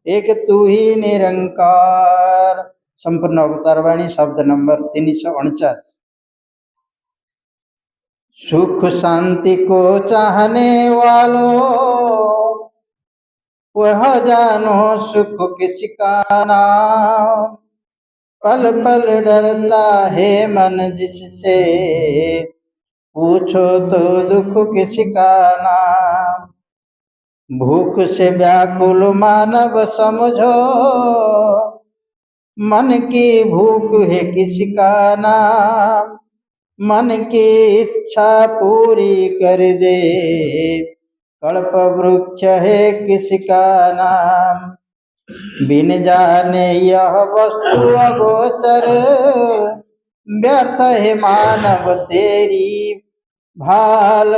एक तू ही निरंकार। संपूर्ण अवतारवाणी शब्द नंबर 349। सुख शांति को चाहने वालों, वह जानो सुख किसका नाम। पल पल डरता है मन जिससे, पूछो तो दुख किसका नाम। भूख से व्याकुल मानव समझो, मन की भूख है किसका नाम। मन की इच्छा पूरी कर दे, कल्प वृक्ष है किसका नाम। बिन जाने यह वस्तु अगोचर, व्यर्थ है मानव तेरी भाल।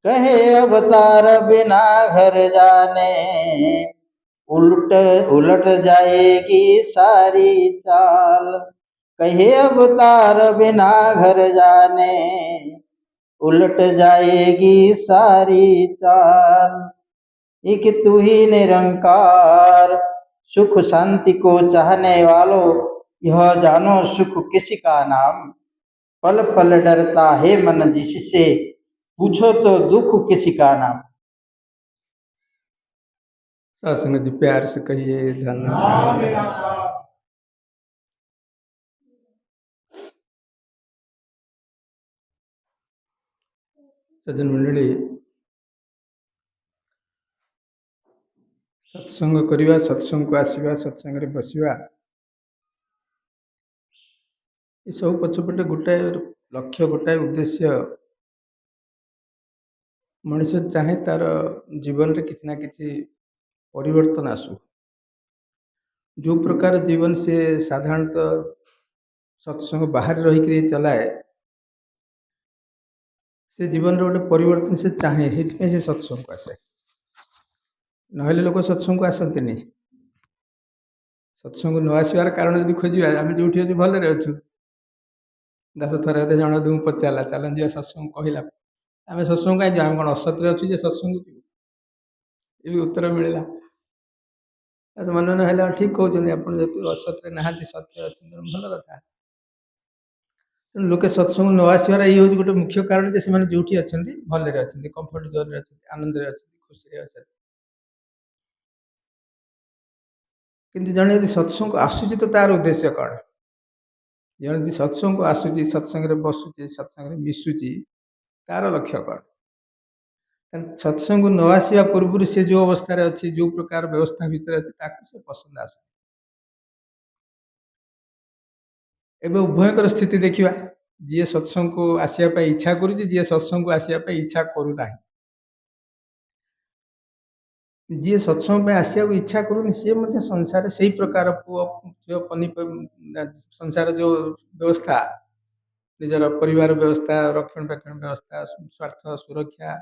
कहे अवतार बिना घर जाने, उलट जाएगी सारी चाल। कहे अवतार बिना घर जाने, उलट जाएगी सारी चाल। एक तू ही निरंकार। सुख शांति को चाहने वालों, यह जानो सुख किसका नाम। पल पल डरता है मन जिससे, पूछो तो दुख किसका नाम। सत्संग जी प्यार से कहिए धन्यवाद। सज्जन मंडली, सत्संग करिवा, सत्संग को आसीवा, सत्संग रे बसिवा, ये सब पछपटे गोटाए लक्ष्य, गोटाए उद्देश्य। मनीष चाहे तार जीवन रे किसी ना किसी परिवर्तन आसू। जो प्रकार जीवन से साधारणतः सत्संग बाहर रही चलाए, से जीवन रे गोटे परिवर्तन से चाहे, से सत्संग को आसे। नहले लोक सत्संग को आसती नहीं। सत्संग न आसवार कारण यदि खोजा, आम जो अच्छे भलरे अच्छु। दस थर जन दू पचारा चल जी सत्संग कहला, आम सत्संग कहीं आम कौन असत्य अच्छु जे सत्संग ये भी उत्तर मिलला। मन ना ठीक कहते आप असत्य नहांती सत्य अच्छे भल कथा। लोके सत्संग न आसवार ये हूँ गोटे मुख्य कारण जे से जो अच्छा भलरे अच्छा, कंफर्ट जोन रे अच्छा, आनंद अच्छा, खुशी अच्छा। किंतु जन यदि सत्संग को आसूची तो तार उद्देश्य कौन। जन यदि सत्संग को आसूची, सत्संग बसुची, सत्संग मिशुची, तार लक्ष्य कौन। सत्संग न आसवा पूर्व से जो अवस्था अच्छी, जो प्रकार व्यवस्था भितर अच्छी, से पसंद आस। एवं उभयकर स्थिति देखा, जी सत्संग को आसवाई इच्छा करुच्ची, जी सत्संग को आसवाई इच्छा करूना। जी सत्संग आसवा इच्छा करूनी, सी संसार से प्रकार पुओ संसार जो व्यवस्था, निजर परिवार व्यवस्था, रक्षण पेक्षण व्यवस्था, स्वार्थ सुरक्षा,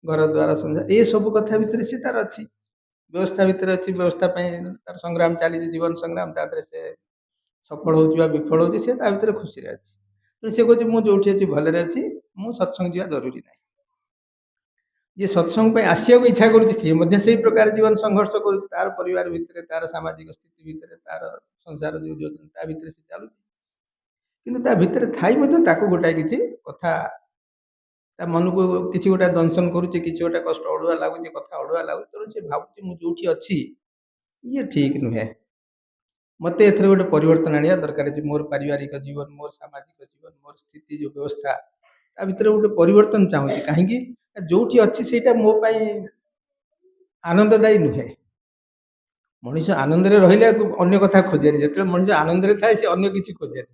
घर द्वार संसार, ये सब कथा भितर सी तार अच्छी व्यवस्था भितर अच्छी। व्यवस्था तार संग्राम चली, जीवन संग्राम, तादरे से सफल हो विफल हो भर खुशी अच्छी। तो सी कहूँ मुझे जो अच्छी भलरे अच्छी, मुझे सत्संग जावा जरूरी ना। ये सत्संग आसिया को इच्छा करुच्ची, से प्रकार जीवन संघर्ष करुच्ची, तार परिवार भितर, तार सामाजिक स्थिति भितर, तार संसार जो योजना भितर से चलुच्ची। किंतु ता भितर थाई गोटाए किसी कथा मन को किसी गोटा दंशन करुच्ची, किसी गोटा कष्ट अड़ुआ लगुच, कथा अड़ुआ लगुच, तेणु से भावुची मुझे अच्छी ये ठीक नुहे। मत एथर गोटे परिवर्तन आनिया दरकार। मोर पारिवारिक जीवन, मोर सामाजिक जीवन, मोर स्थिति जो व्यवस्था, ता भितर गोटे परिवर्तन चाहूँगी। कहीं जो अच्छी से मो आनंददायी नुहे। मनीष आनंद रही अन्य कथा खोजे, जो मनीष आनंद थाए से अन्य किसी खोजे।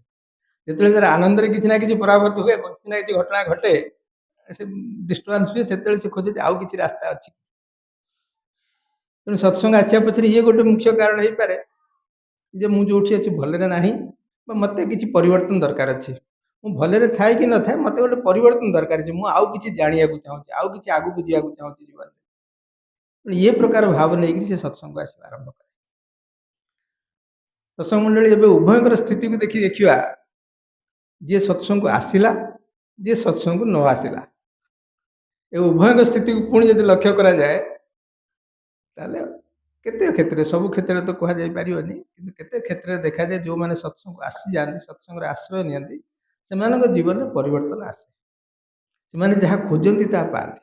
जो आनंद किसी ना कि पराभूत हुए, किसी ना कि घटना घटे, से डिस्टर्बांस हुए, से खोजे आउ कि रास्ता अच्छी। तेणु सत्संग आसा पचर ये गोटे मुख्य कारण हो पारे, जे मुझे अच्छी भलरे ना, मत किसी परिवर्तन दरकार अच्छे। मु भलरे थाए कि न थाए, मत गोटे परिवर्तन दरकार है। मुझे आउ कि जाना चाहूँगी, आउ कि आगू को जावाक चाहूँगी जीवन। ये प्रकार भाव नहीं से सत्संग आस आरंभ कर। सत्संग मंडली एवं उभयकर स्थिति को देखा, जी सत्संग को आसला, जी सत्संग को न आसला, ये उभय स्थिति को पुणी यदि लक्ष्य करा जाए, ताले କେତେ କ୍ଷେତ୍ରରେ ସବୁ କ୍ଷେତ୍ରରେ ତ କୁହାଯାଇ ପାରିବନି, କିନ୍ତୁ କେତେ କ୍ଷେତ୍ରରେ ଦେଖାଯାଏ ଯେଉଁମାନେ ସତ୍ସଙ୍ଗକୁ ଆସିଯାଆନ୍ତି, ସତ୍ସଙ୍ଗରେ ଆଶ୍ରୟ ନିଅନ୍ତି, ସେମାନଙ୍କ ଜୀବନରେ ପରିବର୍ତ୍ତନ ଆସେ। ସେମାନେ ଯାହା ଖୋଜନ୍ତି ତାହା ପାଆନ୍ତି।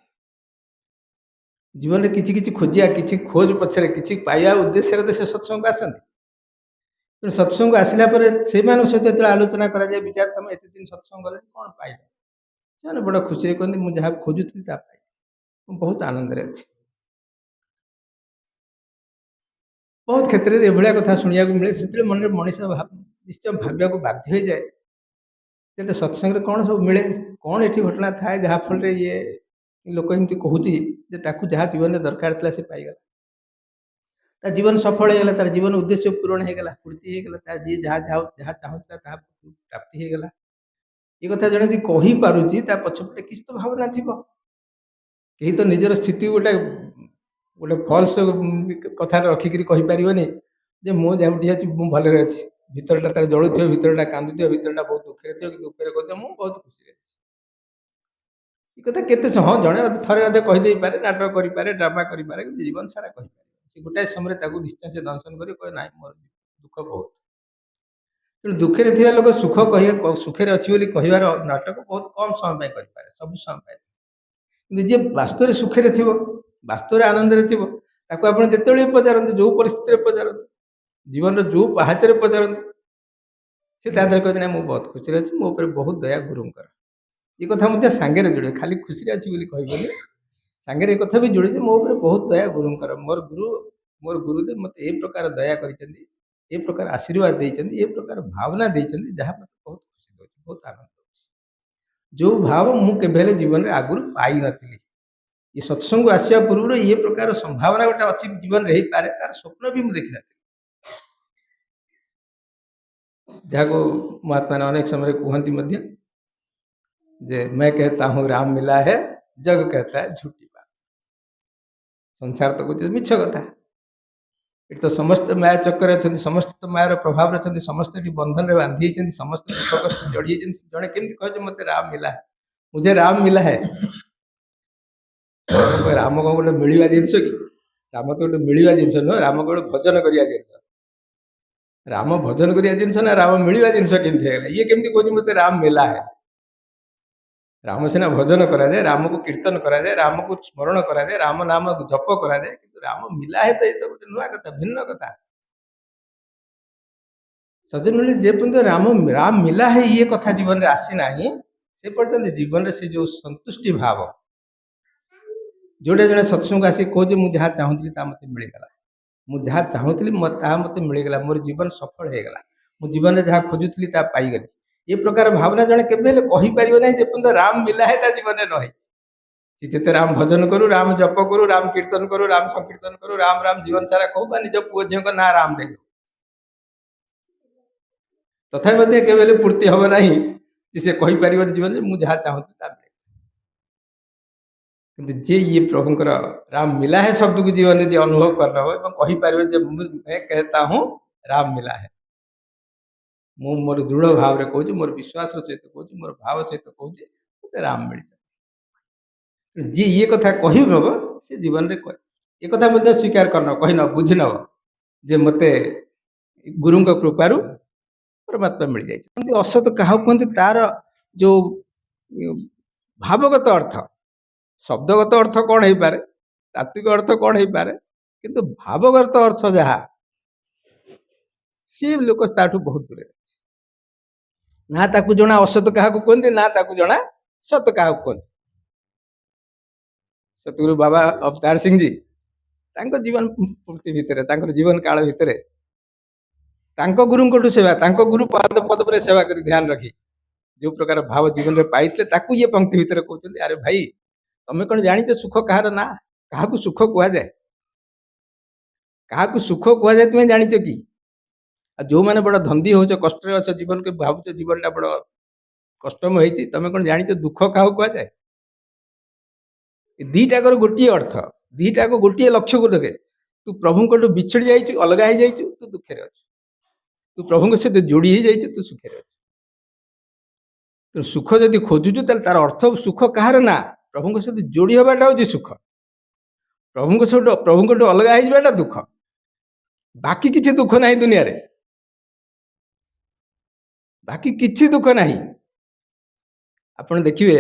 ଜୀବନରେ କିଛି କିଛି ଖୋଜିବା, କିଛି ଖୋଜ ପଛରେ କିଛି ପାଇବା ଉଦ୍ଦେଶ୍ୟରେ ତ ସେ ସତ୍ସଙ୍ଗକୁ ଆସନ୍ତି। ତେଣୁ ସତ୍ସଙ୍ଗକୁ ଆସିଲା ପରେ ସେମାନଙ୍କ ସହିତ ଯେତେବେଳେ ଆଲୋଚନା କରାଯାଏ, ବିଚାର ତମେ ଏତେ ଦିନ ସତ୍ସଙ୍ଗ କଲେ କ'ଣ ପାଇଲ, ସେମାନେ ବଡ଼ ଖୁସିରେ କୁହନ୍ତି ମୁଁ ଯାହା ଖୋଜୁଥିଲି ତାହା ପାଇଲି, ମୁଁ ବହୁତ ଆନନ୍ଦରେ ଅଛି। ବହୁତ କ୍ଷେତ୍ରରେ ଏଭଳିଆ କଥା ଶୁଣିବାକୁ ମିଳେ। ସେତେବେଳେ ମନରେ ମଣିଷ ନିଶ୍ଚୟ ଭାବିବାକୁ ବାଧ୍ୟ ହୋଇଯାଏ ଯେ ସତ୍ସଙ୍ଗରେ କ'ଣ ସବୁ ମିଳେ, କ'ଣ ଏଠି ଘଟଣା ଥାଏ ଯାହାଫଳରେ ଇଏ ଲୋକ ଏମିତି କହୁଛି ଯେ ତାକୁ ଯାହା ଜୀବନରେ ଦରକାର ଥିଲା ସେ ପାଇଗଲା, ତା ଜୀବନ ସଫଳ ହେଇଗଲା, ତାର ଜୀବନ ଉଦ୍ଦେଶ୍ୟ ପୂରଣ ହେଇଗଲା, ପୂର୍ତ୍ତି ହେଇଗଲା, ତା ଯିଏ ଯାହା ଯାହା ଚାହୁଁଥିଲା ତାହା ପ୍ରାପ୍ତି ହେଇଗଲା। ଏ କଥା ଜଣେ ଯଦି କହିପାରୁଛି ତା ପଛପଟେ କିଛି ତ ଭାବନା ଥିବ। କେହି ତ ନିଜର ସ୍ଥିତି ଗୋଟେ ଫଲ୍ସ କଥା ରଖିକିରି କହିପାରିବନି ଯେ ମୁଁ ଯେଉଁଠି ଅଛି ମୁଁ ଭଲରେ ଅଛି, ଭିତରଟା ତାର ଜଳୁଥିବ, ଭିତରଟା କାନ୍ଦୁଥିବ, ଭିତରଟା ବହୁତ ଦୁଃଖରେ ଥିବ, କିନ୍ତୁ ଉପରେ କହୁଥିବ ମୁଁ ବହୁତ ଖୁସିରେ ଅଛି। ଏ କଥା କେତେ ହଁ ଜଣେ ଥରେ ଅଧେ କହିଦେଇପାରେ, ନାଟକ କରିପାରେ, ଡ୍ରାମା କରିପାରେ, କିନ୍ତୁ ଜୀବନ ସାରା କହିପାରେ। ସେ ଗୋଟାଏ ସମୟରେ ତାକୁ ନିଶ୍ଚୟ ସେ ଦଂଶନ କରି କହେ ନାଇଁ ମୋର ଦୁଃଖ ବହୁତ। ତେଣୁ ଦୁଃଖରେ ଥିବା ଲୋକ ସୁଖ କହିବା, ସୁଖରେ ଅଛି ବୋଲି କହିବାର ନାଟକ ବହୁତ କମ ସମୟ ପାଇଁ କରିପାରେ, ସବୁ ସମୟ ପାଇଁ। କିନ୍ତୁ ଯିଏ ବାସ୍ତବରେ ସୁଖରେ ଥିବ, ବାସ୍ତବରେ ଆନନ୍ଦରେ ଥିବ, ତାକୁ ଆପଣ ଯେତେବେଳେ ପଚାରନ୍ତୁ, ଯୋଉ ପରିସ୍ଥିତିରେ ପଚାରନ୍ତୁ, ଜୀବନର ଯୋଉ ପାହାଚରେ ପଚାରନ୍ତୁ, ସେ ତା ଦେହରେ କହିଛି ନା ମୁଁ ବହୁତ ଖୁସିରେ ଅଛି, ମୋ ଉପରେ ବହୁତ ଦୟା ଗୁରୁଙ୍କର। ଏ କଥା ମଧ୍ୟ ସାଙ୍ଗରେ ଯୋଡ଼େ, ଖାଲି ଖୁସିରେ ଅଛି ବୋଲି କହିବନି, ସାଙ୍ଗରେ ଏ କଥା ବି ଯୋଡ଼େ ଯେ ମୋ ଉପରେ ବହୁତ ଦୟା ଗୁରୁଙ୍କର। ମୋର ଗୁରୁଦେବ ମୋତେ ଏ ପ୍ରକାର ଦୟା କରିଛନ୍ତି, ଏ ପ୍ରକାର ଆଶୀର୍ବାଦ ଦେଇଛନ୍ତି, ଏ ପ୍ରକାର ଭାବନା ଦେଇଛନ୍ତି, ଯାହା ମୋତେ ବହୁତ ଖୁସି ଦେଉଛି, ବହୁତ ଆନନ୍ଦ ଦେଉଛି। ଯୋଉ ଭାବ ମୁଁ କେବେ ହେଲେ ଜୀବନରେ ଆଗରୁ ପାଇନଥିଲି। ଏ ସତ୍ସଙ୍ଗକୁ ଆସିବା ପୂର୍ବରୁ ଏ ପ୍ରକାର ସମ୍ଭାବନା ଗୋଟେ ଅଛି ଜୀବନରେ ହେଇପାରେ, ତାର ସ୍ୱପ୍ନ ବି ମୁଁ ଦେଖିନଥିଲି। ଯାହାକୁ ମହାତ୍ମାମାନେ ଅନେକ ସମୟରେ କୁହନ୍ତି ମଧ୍ୟ ଯେ मैं कहता हूँ राम मिला है, जग कहता है झूठी बात। ସଂସାର ତ କହୁଛି ମିଛ କଥା, ଏଠି ତ ସମସ୍ତେ ମାୟା ଚକ୍କରେ ଅଛନ୍ତି, ସମସ୍ତେ ତ ମାୟାର ପ୍ରଭାବରେ ଅଛନ୍ତି, ସମସ୍ତେ ଏଠି ବନ୍ଧନରେ ବାନ୍ଧି ହେଇଛନ୍ତି, ସମସ୍ତେ ଦୁଃଖ କଷ୍ଟ ଜଡ଼ି ହେଇଛନ୍ତି। ଜଣେ କେମିତି କହୁଛି ମତେ ରାମ ମିଲା है, मुझे राम मिला है। ରାମ କ'ଣ ଗୋଟେ ମିଳିବା ଜିନିଷ କି? ରାମ ତ ଗୋଟେ ମିଳିବା ଜିନିଷ ନୁହଁ, ରାମ ଗୋଟେ ଭଜନ କରିବା ଜିନିଷ। ରାମ ଭଜନ କରିବା ଜିନିଷ ନା ରାମ ମିଳିବା ଜିନିଷ କେମିତି ହେଇଗଲା? ଇଏ କେମିତି କହୁଛି ମତେ ରାମ ମିଲା है? ରାମ ସିନା ଭଜନ କରାଯାଏ, ରାମକୁ କୀର୍ତ୍ତନ କରାଯାଏ, ରାମକୁ ସ୍ମରଣ କରାଯାଏ, ରାମ ନାମ ଜପ କରାଯାଏ, କିନ୍ତୁ ରାମ ମିଲା है ତ ଏ ତ ଗୋଟେ ନୂଆ କଥା, ଭିନ୍ନ କଥା। ସଜନ ଯେ ପର୍ଯ୍ୟନ୍ତ ରାମ ମିଲା है ଇଏ କଥା ଜୀବନରେ ଆସିନାହିଁ, ସେ ପର୍ଯ୍ୟନ୍ତ ଜୀବନରେ ସେ ଯୋଉ ସନ୍ତୁଷ୍ଟି ଭାବ, ଯୋଉଟା ଜଣେ ସତ୍ସଙ୍ଗକୁ ଆସି କହୁଛି ମୁଁ ଯାହା ଚାହୁଁଥିଲି ତାହା ମତେ ମିଳିଗଲା, ମୁଁ ଯାହା ଚାହୁଁଥିଲି ତାହା ମତେ ମିଳିଗଲା, ମୋର ଜୀବନ ସଫଳ ହେଇଗଲା, ମୁଁ ଜୀବନରେ ଯାହା ଖୋଜୁଥିଲି ତାହା ପାଇଗଲି, ଏ ପ୍ରକାର ଭାବନା ଜଣେ କେବେ ହେଲେ କହିପାରିବ ନାହିଁ ଯେପର୍ଯ୍ୟନ୍ତ ରାମ ମିଲା है ତା ଜୀବନରେ ନ ହେଇଛି। ସେ ଯେତେ ରାମ ଭଜନ କରୁ, ରାମ ଜପ କରୁ, ରାମ କୀର୍ତ୍ତନ କରୁ, ରାମ ସଂକୀର୍ତ୍ତନ କରୁ, ରାମ ରାମ ଜୀବନ ସାରା କହୁ, ବା ନିଜ ପୁଅ ଝିଅଙ୍କ ନାଁ ରାମ ଦେଇଦଉ, ତଥାପି ମଧ୍ୟ କେବେ ହେଲେ ପୂର୍ତ୍ତି ହବ ନାହିଁ ଯେ ସେ କହିପାରିବନି ଜୀବନରେ ମୁଁ ଯାହା ଚାହୁଁଥିଲି ତାହା ମିଳିଗଲା। କିନ୍ତୁ ଯିଏ ଇଏ ପ୍ରଭୁଙ୍କର ରାମ ମିଲା है ଶବ୍ଦକୁ ଜୀବନରେ ଯିଏ ଅନୁଭବ କରିନେବ ଏବଂ କହିପାରିବ ଯେ मैं कहता हूँ राम मिला है, ମୁଁ ମୋର ଦୃଢ଼ ଭାବରେ କହୁଛି, ମୋର ବିଶ୍ୱାସର ସହିତ କହୁଛି, ମୋର ଭାବ ସହିତ କହୁଛି ମତେ ରାମ ମିଳିଯାଏ। ଯିଏ ଇଏ କଥା କହିନେବ ସେ ଜୀବନରେ କହେ, ଏ କଥା ମଧ୍ୟ ସ୍ୱୀକାର କରିନେବ, କହିନେବ, ବୁଝିନେବ ଯେ ମତେ ଗୁରୁଙ୍କ କୃପାରୁ ପରମାତ୍ମା ମିଳିଯାଇଛି। ଏମିତି ଅସତ କାହାକୁ କୁହନ୍ତି? ତାର ଯୋଉ ଭାବଗତ ଅର୍ଥ, ଶବ୍ଦଗତ ଅର୍ଥ କ'ଣ ହେଇପାରେ, ତାତ୍ତ୍ୱିକ ଅର୍ଥ କ'ଣ ହେଇପାରେ, କିନ୍ତୁ ଭାବଗତ ଅର୍ଥ ଯାହା, ସେ ଲୋକ ତାଠୁ ବହୁତ ଦୂରରେ ଅଛି। ନା ତାକୁ ଜଣା ଅସତ କାହାକୁ କୁହନ୍ତି, ନା ତାକୁ ଜଣା ସତ କାହାକୁ କୁହନ୍ତି। ସତଗୁରୁ ବାବା ଅବତାର ସିଂହ ଜୀ ତାଙ୍କ ଜୀବନ ପୂର୍ତ୍ତି ଭିତରେ, ତାଙ୍କର ଜୀବନ କାଳ ଭିତରେ ତାଙ୍କ ଗୁରୁଙ୍କଠୁ ସେବା, ତାଙ୍କ ଗୁରୁ ପାଦ ପଦ୍ମରେ ସେବା କରି ଧ୍ୟାନ ରଖି ଯୋଉ ପ୍ରକାର ଭାବ ଜୀବନରେ ପାଇଥିଲେ, ତାକୁ ଇଏ ପଙ୍କ୍ତି ଭିତରେ କହୁଛନ୍ତି ଆରେ ଭାଇ ତମେ କ'ଣ ଜାଣିଛ ସୁଖ କାହାର ନା? କାହାକୁ ସୁଖ କୁହାଯାଏ? କାହାକୁ ସୁଖ କୁହାଯାଏ ତୁମେ ଜାଣିଛ କି? ଆଉ ଯୋଉମାନେ ବଡ ଧନ୍ଦୀ ହଉଛ, କଷ୍ଟରେ ଅଛ, ଜୀବନକୁ ଭାବୁଛ ଜୀବନଟା ବଡ କଷ୍ଟମୟ ହେଇଛି, ତମେ କ'ଣ ଜାଣିଛ ଦୁଃଖ କାହାକୁ କୁହାଯାଏ? ଦିଟାକର ଗୋଟିଏ ଅର୍ଥ, ଦିଟାକ ଗୋଟିଏ ଲକ୍ଷ୍ୟକୁ ଦେଖେ। ତୁ ପ୍ରଭୁଙ୍କଠୁ ବିଛିଡ଼ି ଯାଇଛୁ, ଅଲଗା ହେଇଯାଇଛୁ, ତୁ ଦୁଃଖରେ ଅଛୁ। ତୁ ପ୍ରଭୁଙ୍କ ସହିତ ଯୋଡ଼ି ହେଇଯାଇଛୁ, ତୁ ସୁଖରେ ଅଛୁ। ତେଣୁ ସୁଖ ଯଦି ଖୋଜୁଛୁ ତାହେଲେ ତାର ଅର୍ଥ ସୁଖ କାହାର ନା? ପ୍ରଭୁଙ୍କ ସହିତ ଯୋଡ଼ି ହେବାଟା ହଉଛି ସୁଖ, ପ୍ରଭୁଙ୍କଠୁ ଅଲଗା ହେଇଯିବାଟା ଦୁଃଖ। ବାକି କିଛି ଦୁଃଖ ନାହିଁ ଦୁନିଆରେ, ବାକି କିଛି ଦୁଃଖ ନାହିଁ। ଆପଣ ଦେଖିବେ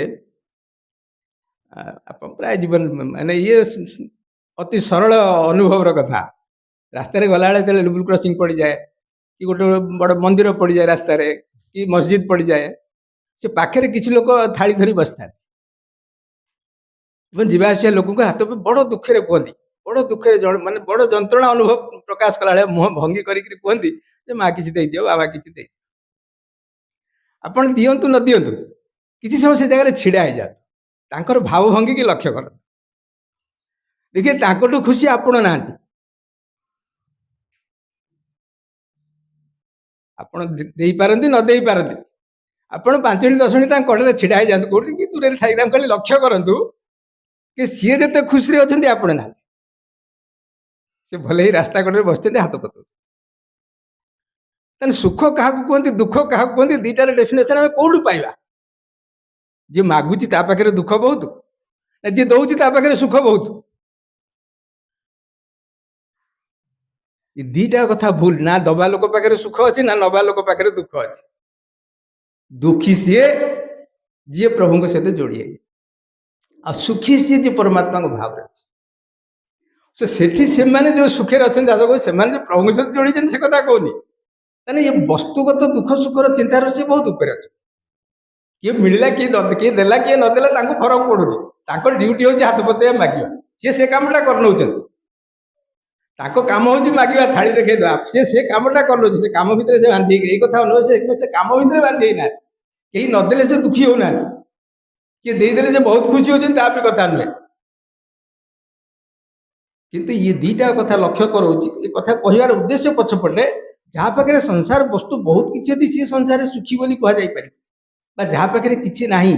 ଆପଣ ପ୍ରାୟ ଜୀବନ ମାନେ ଇଏ ଅତି ସରଳ ଅନୁଭବର କଥା। ରାସ୍ତାରେ ଗଲାବେଳେ ଯେତେବେଳେ ଲେବୁଲ କ୍ରସିଂ ପଡ଼ିଯାଏ କି ଗୋଟେ ବଡ଼ ମନ୍ଦିର ପଡ଼ିଯାଏ ରାସ୍ତାରେ କି ମସଜିଦ ପଡ଼ିଯାଏ, ସେ ପାଖରେ କିଛି ଲୋକ ଥାଳି ଧରି ବସିଥାନ୍ତି ଏବଂ ଯିବା ଆସିବା ଲୋକଙ୍କୁ ହାତ ବଡ଼ ଦୁଃଖରେ କୁହନ୍ତି, ବଡ଼ ଦୁଃଖରେ ମାନେ ବଡ଼ ଯନ୍ତ୍ରଣା ଅନୁଭବ ପ୍ରକାଶ କଲା ଭଳିଆ ମୁହଁ ଭଙ୍ଗି କରିକି କୁହନ୍ତି ଯେ ମା କିଛି ଦେଇଦିଅ, ବାବା କିଛି ଦେଇଦିଅ। ଆପଣ ଦିଅନ୍ତୁ ନ ଦିଅନ୍ତୁ, କିଛି ସମୟ ସେ ଜାଗାରେ ଛିଡ଼ା ହେଇଯାଆନ୍ତୁ, ତାଙ୍କର ଭାବ ଭଙ୍ଗିକି ଲକ୍ଷ୍ୟ କରନ୍ତୁ, ଦେଖିବେ ତାଙ୍କଠୁ ଖୁସି ଆପଣ ନାହାନ୍ତି। ଆପଣ ଦେଇପାରନ୍ତି ନ ଦେଇପାରନ୍ତି, ଆପଣ 5 ମିନିଟ୍ 10 ମିନିଟ୍ ତାଙ୍କ କଡ଼ରେ ଛିଡ଼ା ହେଇଯାଆନ୍ତୁ, କୋଉଠି କି ଦୂରରେ ଥାଇ ତାଙ୍କୁ ଖାଲି ଲକ୍ଷ୍ୟ କରନ୍ତୁ କି ସିଏ ଯେତେ ଖୁସିରେ ଅଛନ୍ତି ଆପଣ ନାହାନ୍ତି। ସେ ଭଲେ ହିଁ ରାସ୍ତା କଡ଼ରେ ବସିଛନ୍ତି, ହାତ ପତଉଛନ୍ତି। ତାହେଲେ ସୁଖ କାହାକୁ କୁହନ୍ତି, ଦୁଃଖ କାହାକୁ କୁହନ୍ତି, ଦିଟାର ଡେଫିନେସନ ଆମେ କୋଉଠୁ ପାଇବା? ଯିଏ ମାଗୁଛି ତା ପାଖରେ ଦୁଃଖ ବହୁତ, ନା ଯିଏ ଦଉଛି ତା ପାଖରେ ସୁଖ ବହୁତ? ଏ ଦିଟା କଥା ଭୁଲ। ନା ଦବା ଲୋକ ପାଖରେ ସୁଖ ଅଛି, ନା ନବା ଲୋକ ପାଖରେ ଦୁଃଖ ଅଛି। ଦୁଃଖୀ ସିଏ ଯିଏ ପ୍ରଭୁଙ୍କ ସହିତ ଯୋଡ଼ି ହେଇଛି, ଆଉ ସୁଖୀ ସିଏ ଯିଏ ପରମାତ୍ମାଙ୍କ ଭାବରେ ଅଛି। ସେଠି ସେମାନେ ଯୋଉ ସୁଖରେ ଅଛନ୍ତି, ଦାସ କହୁଛି ସେମାନେ ଯୋଉ ପ୍ରଭୁଙ୍କ ସହିତ ଯୋଡ଼ିଛନ୍ତି ସେ କଥା କହୁନି। ତାହେଲେ ଏ ବସ୍ତୁଗତ ଦୁଃଖ ସୁଖର ଚିନ୍ତାର ସେ ବହୁତ ଉପରେ ଅଛି। କିଏ ମିଳିଲା, କିଏ ଦେଲା, କିଏ ନଦେଲା ତାଙ୍କୁ ଫରକ ପଡୁନି। ତାଙ୍କ ଡ୍ୟୁଟି ହଉଛି ହାତ ପତେଇବା ମାଗିବା, ସିଏ ସେ କାମଟା କରିନଉଛନ୍ତି। ତାଙ୍କ କାମ ହଉଛି ମାଗିବା, ଥାଳି ଦେଖେଇଦବା, ସେ କାମଟା କରିନଉଛି। ସେ କାମ ଭିତରେ ସେ ବାନ୍ଧି ହେଇକି, ଏଇ କଥା ନୁହେଁ ସେ କାମ ଭିତରେ ବାନ୍ଧି ହେଇନାହାନ୍ତି। କେହି ନଦେଲେ ସେ ଦୁଃଖୀ ହଉନାହାନ୍ତି, କିଏ ଦେଇଦେଲେ ସେ ବହୁତ ଖୁସି ହଉଛନ୍ତି, ତା ବି କଥା ନୁହେଁ। କିନ୍ତୁ ଇଏ ଦିଟା କଥା ଲକ୍ଷ୍ୟ କରଉଛି। ଏ କଥା କହିବାର ଉଦ୍ଦେଶ୍ୟ ପଛପଟେ ଯାହା ପାଖରେ ସଂସାର ବସ୍ତୁ ବହୁତ କିଛି ଅଛି, ସିଏ ସଂସାରରେ ସୁଖୀ ବୋଲି କୁହାଯାଇପାରିବ। ବା ଯାହା ପାଖରେ କିଛି ନାହିଁ,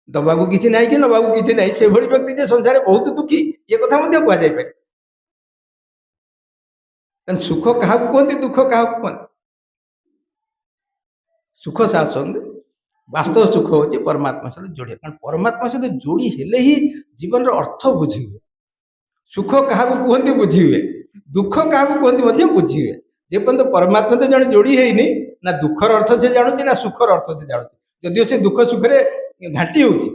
ଦବାକୁ କିଛି ନାହିଁ କି ନବାକୁ କିଛି ନାହିଁ, ସେଭଳି ବ୍ୟକ୍ତି ଯେ ସଂସାରରେ ବହୁତ ଦୁଃଖୀ, ଏ କଥା ମଧ୍ୟ କୁହାଯାଇପାରିବ। ସୁଖ କାହାକୁ କୁହନ୍ତି, ଦୁଃଖ କାହାକୁ କୁହନ୍ତି? ସୁଖ ଶାସନ ବାସ୍ତବ ସୁଖ ହଉଛି ପରମାତ୍ମା ସହିତ ଯୋଡ଼ିବା। କାରଣ ପରମାତ୍ମା ସହିତ ଯୋଡ଼ି ହେଲେ ହିଁ ଜୀବନର ଅର୍ଥ ବୁଝି ହୁଏ। ସୁଖ କାହାକୁ କୁହନ୍ତି ବୁଝି ହୁଏ, ଦୁଃଖ କାହାକୁ କୁହନ୍ତି ମଧ୍ୟ ବୁଝି ହୁଏ। ଯେପର୍ଯ୍ୟନ୍ତ ପରମାତ୍ମା ତ ଜଣେ ଯୋଡ଼ି ହେଇନି, ନା ଦୁଃଖର ଅର୍ଥ ସେ ଜାଣୁଛି, ନା ସୁଖର ଅର୍ଥ ସେ ଜାଣୁଛି। ଯଦିଓ ସେ ଦୁଃଖ ସୁଖରେ ଘାଣ୍ଟି ହଉଛି,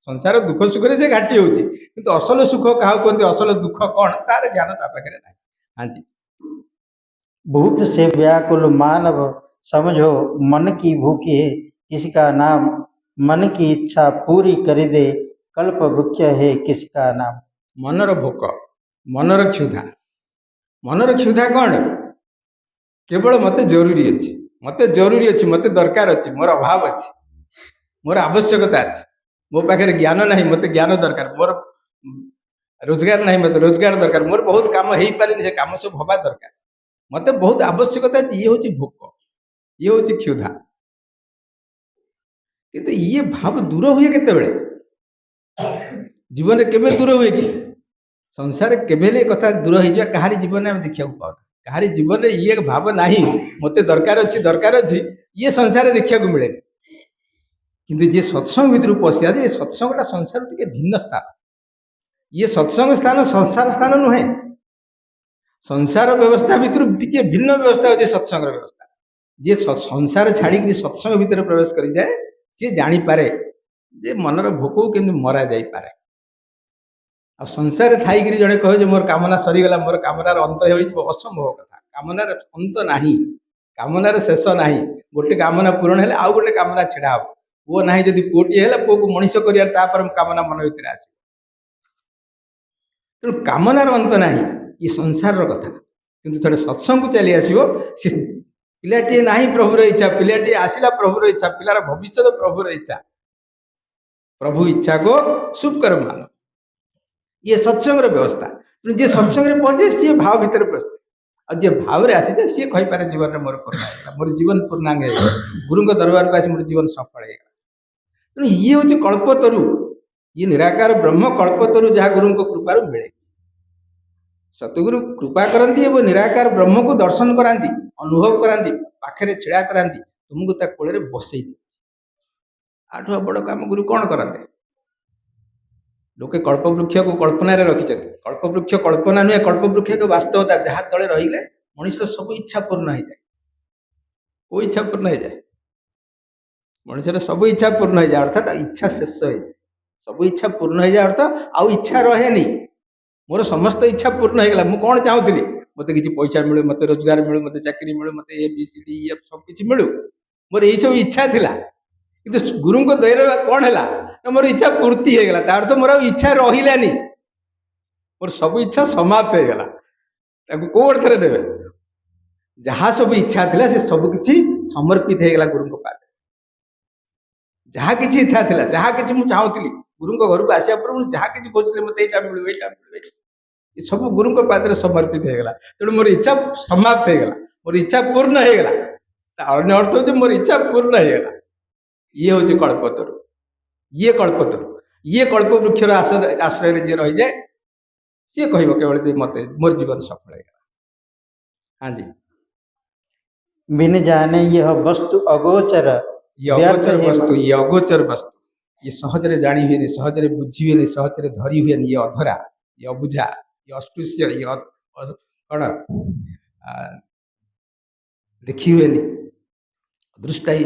ସଂସାର ଦୁଃଖ ସୁଖରେ ସେ ଘାଣ୍ଟି ହଉଛି, କିନ୍ତୁ ଅସଲ ସୁଖ କାହାକୁ କୁହନ୍ତି, ଅସଲ ଦୁଃଖ କଣ, ତାର ଜ୍ଞାନ ତା ପାଖରେ ନାହିଁ। ਹਾਂਜੀ। भूख से व्याकुल मानव समझो मन की भूखी है किसका नाम, मन की इच्छा पूरी कर दे कल्प वृक्ष है किसका नाम। मनर भोक, मनर क्षुधा। मनर क्षुधा कौन? केवल मते जरूरी अच्छी, मते जरूरी अच्छी, मते दरकार अच्छी, मोर अभाव अच्छी, मोर आवश्यकता अच्छी, मो पाखे ज्ञान नहीं, मते ज्ञान दरकार, मोर रोजगार नहीं, मते रोजगार दरकार, मोर बहुत काम हो पारे, से काम सब हवा दरकार, मते बहुत आवश्यकता अच्छी। ये हूँ भोक, ये हूँ क्षुधा। किंतु ये भाव दूर हुए केतेबेले? जीवन में केबे दूर हुए कि? संसार केबेले कथा दूर हो जाए कहारी जीवन में देखा पाओ, कहारी जीवन में ये भाव नहीं मते दरकार अच्छी, ये संसार देखा मिले। किंतु जे सत्संग भितर पशि आसे, ये सत्संगटा संसार टिके भिन्न स्थान। ये सत्संग स्थान संसार स्थान नुहे, संसार व्यवस्था भितर टिके भिन्न व्यवस्था होचे सत्संग व्यवस्था। जे संसार छाड़ी सत्संग भितर प्रवेश करि जाए, सी जानी पारे जे मनर भोक के मरा जाई पारे। आ संसार थाई जड़े कहे जे मोर कामना सरीगला, मोर कामनार अंत हो, असंभव कथा। कामनार अंत नहीं, कामनार शेष नहीं। गोटे कामना पूरण है आउ गोटे कामना छिड़ा हो। पुओ नहीं जदि पुओटी है, पुओ को मनीष कर कामना मन भर आस। तेणु कामनार अंत नहीं, ये संसार कथा। किंतु थोड़े सत्संग को चली आसो, पिलाटी नहीं प्रभुर इच्छा, पिलाटी आसला प्रभुर इच्छा, पिलार भविष्य प्रभुर इच्छा, प्रभु इच्छा को शुभ कर मान, ये सत्संग व्यवस्था। जे सत्संग पहुंचे सी भाव भितर पशे, और जे भाव में आसी जाए सी कही पारे जीवन में मोर पूर्ण है, मोर जीवन पूर्णांग है, गुरु दरबार को आसी मोर जीवन सफल है। तेणु ये हूँ कल्पतरु, ये निराकार ब्रह्म कल्पतरु जहाँ गुरु कृपार मिले। सतगुरु कृपा करती और निराकार ब्रह्म को दर्शन कराती, अनुभव कराती, पाखे छिड़ा कराती, तुमको ता कोल बसई दे। आठु बड़ काम गुरु कौन करते? लोके कल्पवृक्ष को कल्पना रखी, कल्पवृक्ष कल्पना नुहे, कल्पवृक्ष को वास्तवता जहाँ तले रहिले ମଣିଷର ସବୁ ଇଚ୍ଛା ପୂର୍ଣ୍ଣ ହେଇଯାଏ। କୋଉ ଇଚ୍ଛା ପୂର୍ଣ୍ଣ ହେଇଯାଏ? ମଣିଷର ସବୁ ଇଚ୍ଛା ପୂର୍ଣ୍ଣ ହେଇଯାଏ, ଅର୍ଥାତ୍ ଇଚ୍ଛା ଶେଷ ହେଇଯାଏ। ସବୁ ଇଚ୍ଛା ପୂର୍ଣ୍ଣ ହେଇଯାଏ ଅର୍ଥ ଆଉ ଇଚ୍ଛା ରହେନି। ମୋର ସମସ୍ତ ଇଚ୍ଛା ପୂର୍ଣ୍ଣ ହେଇଗଲା। ମୁଁ କ'ଣ ଚାହୁଁଥିଲି? ମୋତେ କିଛି ପଇସା ମିଳୁ, ମୋତେ ରୋଜଗାର ମିଳୁ, ମୋତେ ଚାକିରି ମିଳୁ, ମୋତେ ABCDEF ସବୁ କିଛି ମିଳୁ। ମୋର ଏଇସବୁ ଇଚ୍ଛା ଥିଲା। କିନ୍ତୁ ଗୁରୁଙ୍କ ଦୟାରେ କ'ଣ ହେଲା ନା ମୋର ଇଚ୍ଛା ପୂର୍ତ୍ତି ହେଇଗଲା। ତା ଅର୍ଥ ମୋର ଆଉ ଇଚ୍ଛା ରହିଲାନି। ମୋର ସବୁ ଇଚ୍ଛା ସମାପ୍ତ ହେଇଗଲା। ତାକୁ କୋଉ ଅର୍ଥରେ ନେବେ? ଯାହା ସବୁ ଇଚ୍ଛା ଥିଲା ସେ ସବୁ କିଛି ସମର୍ପିତ ହେଇଗଲା ଗୁରୁଙ୍କ ପାଖରେ। ଯାହା କିଛି ଇଚ୍ଛା ଥିଲା, ଯାହା କିଛି ମୁଁ ଚାହୁଁଥିଲି, ଗୁରୁଙ୍କ ଘରକୁ ଆସିବା ପରେ ମୁଁ ଯାହା କିଛି ଖୋଜୁଥିଲି ମୋତେ ଏଇଟା ମିଳୁ, ଏଇଟା ମିଳୁ, ଏ ସବୁ ଗୁରୁଙ୍କ ପାଖରେ ସମର୍ପିତ ହେଇଗଲା। ତେଣୁ ମୋର ଇଚ୍ଛା ସମାପ୍ତ ହେଇଗଲା, ମୋର ଇଚ୍ଛା ପୂର୍ଣ୍ଣ ହେଇଗଲା। ତା ଅନ୍ୟ ଅର୍ଥ ହଉଛି ମୋର ଇଚ୍ଛା ପୂର୍ଣ୍ଣ ହେଇଗଲା। ଇଏ ହଉଛି କଳ୍ପତରୁ। ଇଏ କଳ୍ପତରୁ। ଇଏ କଳ୍ପ ବୃକ୍ଷର ଆଶ୍ରୟରେ ଯିଏ ରହିଯାଏ ସିଏ କହିବ କେବଳ ଯେ ମୋତେ ମୋର ଜୀବନ ସଫଳ ହେଇଗଲା। हाँ जी, बिन जाने यह वस्तु अगोचर ये व्यर्थ अगोचर है वस्तु, ये अगोचर वस्तु, ये सहजरे जानी हुए, सहजरे बुझी हुए, सहजरे धरी हुए, ये अधरा, ये अबुझा, ये अस्पृश्य, ये कण देखी हुए, दृष्टा ही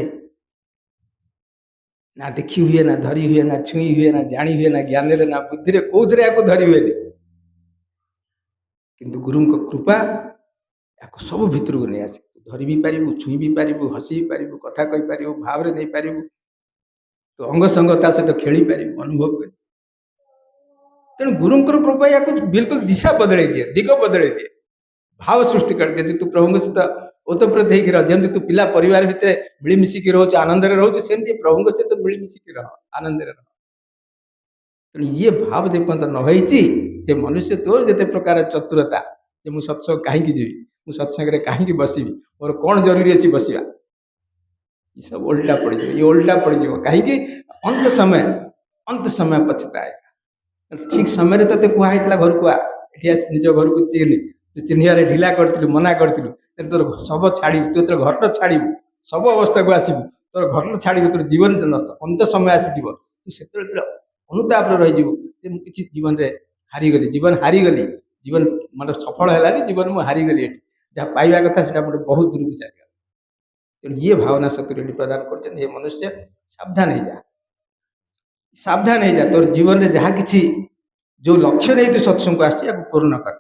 ना देखी हुए, ना धरी हुए, ना छुई हुए, ना जानी हुए, ना ज्ञान रे, ना बुद्धि रे, कोउथरे याको धरी हुए। किंतु गुरुଙ୍କ कृपा याको सब भितर को नहीं आसे। धरी भी पारिबु, छुई भी पारिबु, हसी भी पारिबु, कथा कहि पारिबु, भाव रे नहीं पारिबु, तो अंग संग ता सहित खेली पारिबु, अनुभव करि। तेणु गुरुଙ୍କର कृपा याको बिल्कुल दिशा बदले दिए, दिग बदले दिए, भाव सृष्टि कर दिए। तू प्रभुଙ୍କ सहित ओतप्रोत ହେଇକି ରହ। ଯେମିତି ତୁ ପିଲା ପରିବାର ଭିତରେ ମିଳିମିଶିକି ରହୁଛୁ, ଆନନ୍ଦରେ ରହୁଛୁ, ସେମିତି ପ୍ରଭୁଙ୍କ ସହିତ ମିଳିମିଶିକି ରହ, ଆନନ୍ଦରେ ରହ। ତେଣୁ ଇଏ ଭାବ ଯେପର୍ଯ୍ୟନ୍ତ ନ ହେଇଛି, ଯେ ମନୁଷ୍ୟ ତୋର ଯେତେ ପ୍ରକାର ଚତୁରତା, ଯେ ମୁଁ ସତ୍ସଙ୍ଗ କାହିଁକି ଯିବି, ମୁଁ ସତ୍ସଙ୍ଗରେ କାହିଁକି ବସିବି, ମୋର କ'ଣ ଜରୁରୀ ଅଛି ବସିବା, ଏସବୁ ଓଲଟା ପଡ଼ିଯିବ। ଇଏ ଓଲଟା ପଡ଼ିଯିବ କାହିଁକି? ଅନ୍ତ ସମୟ ପଛତାଏ। ଠିକ୍ ସମୟରେ ତତେ କୁହା ହେଇଥିଲା ଘରକୁ ଆ, ଏଠି ଆସି ନିଜ ଘରକୁ ଚିହ୍ନି, ତୁ ଚିହ୍ନିବାରେ ଢିଲା କରିଥିଲୁ, ମନା କରିଥିଲୁ। ତୋର ଶବ ଛାଡ଼ିବୁ, ତୁ ଯେତେବେଳେ ଘରଟା ଛାଡ଼ିବୁ, ସବୁ ଅବସ୍ଥାକୁ ଆସିବୁ, ତୋର ଘରଟା ଛାଡ଼ିବୁ, ତୋର ଜୀବନ ଅନ୍ତ ସମୟ ଆସିଯିବ, ତୁ ସେତେବେଳେ ଅନୁତାପରେ ରହିଯିବୁ ଯେ ମୁଁ କିଛି ଜୀବନରେ ହାରିଗଲି, ଜୀବନ ହାରିଗଲି, ଜୀବନ ମାନେ ସଫଳ ହେଲାନି, ଜୀବନ ମୁଁ ହାରିଗଲି, ଏଠି ଯାହା ପାଇବା କଥା ସେଟା ମୋତେ ବହୁତ ଦୂରକୁ ଚାଲିଗଲା। ତେଣୁ ଇଏ ଭାବନା ଶକ୍ତି ଏଠି ପ୍ରଦାନ କରୁଛନ୍ତି। ଏ ମନୁଷ୍ୟ ସାବଧାନ ହେଇଯା, ସାବଧାନ ହେଇଯା। ତୋର ଜୀବନରେ ଯାହା କିଛି ଯୋଉ ଲକ୍ଷ୍ୟ ନେଇ ତୁ ସତ୍ସଙ୍ଗକୁ ଆସିଛୁ ୟାକୁ ପୂର୍ଣ୍ଣ କର।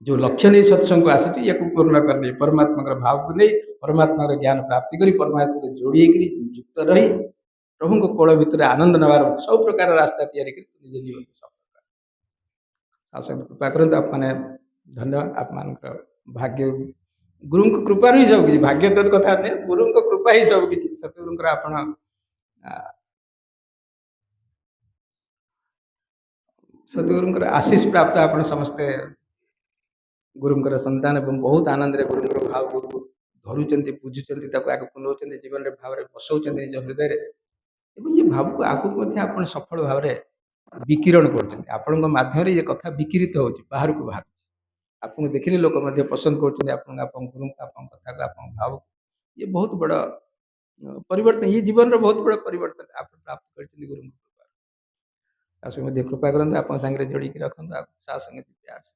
जो लक्ष्य नहीं सत्संग को आसी या पूर्ण करने, परमात्मा भाव को नहीं, परमात्मा ज्ञान प्राप्ति करी, परमात्मा सहित जोड़ी युक्त रही प्रभु को कोल भितर आनंद नवार सब प्रकार रास्ता तैयारी निज जीवन को सफल कर। शासन कृपा करते आप मैंने धन्यवाद। आप मान भाग्य गुरु को कृपा ही सब किसी, भाग्य तो कथा नहीं, गुरु को कृपा ही सब किसी। सतगुरु आपण सतगुरु आशीष प्राप्त आप समस्ते गुरुंकर संतान एवं बहुत आनंद रे गुरुंकर भाव को धरुचंती, बुझुचंती, ताको आगु पुनौचंती, जीवन रे भाव रे बसौचंती निज हृदय रे। एवं ये भाव को आगु मध्ये आपण सफल भाव रे विकिरण करचंती। आपनक माध्यम रे ये कथा विकिरित होउची, बाहर को बाहर आपन देखिले लोक मध्ये पसंद करचंती आपन गुरु आपन कथा को आपन भाव। ये बहुत बड़ा परिवर्तन, ये जीवन रे बहुत बड़ा परिवर्तन आप प्राप्त करचंती गुरु कृपा। आसु मध्ये कृपा करंत आपन संगे जोड़ी के रखंत, आप सा संगे प्यार से।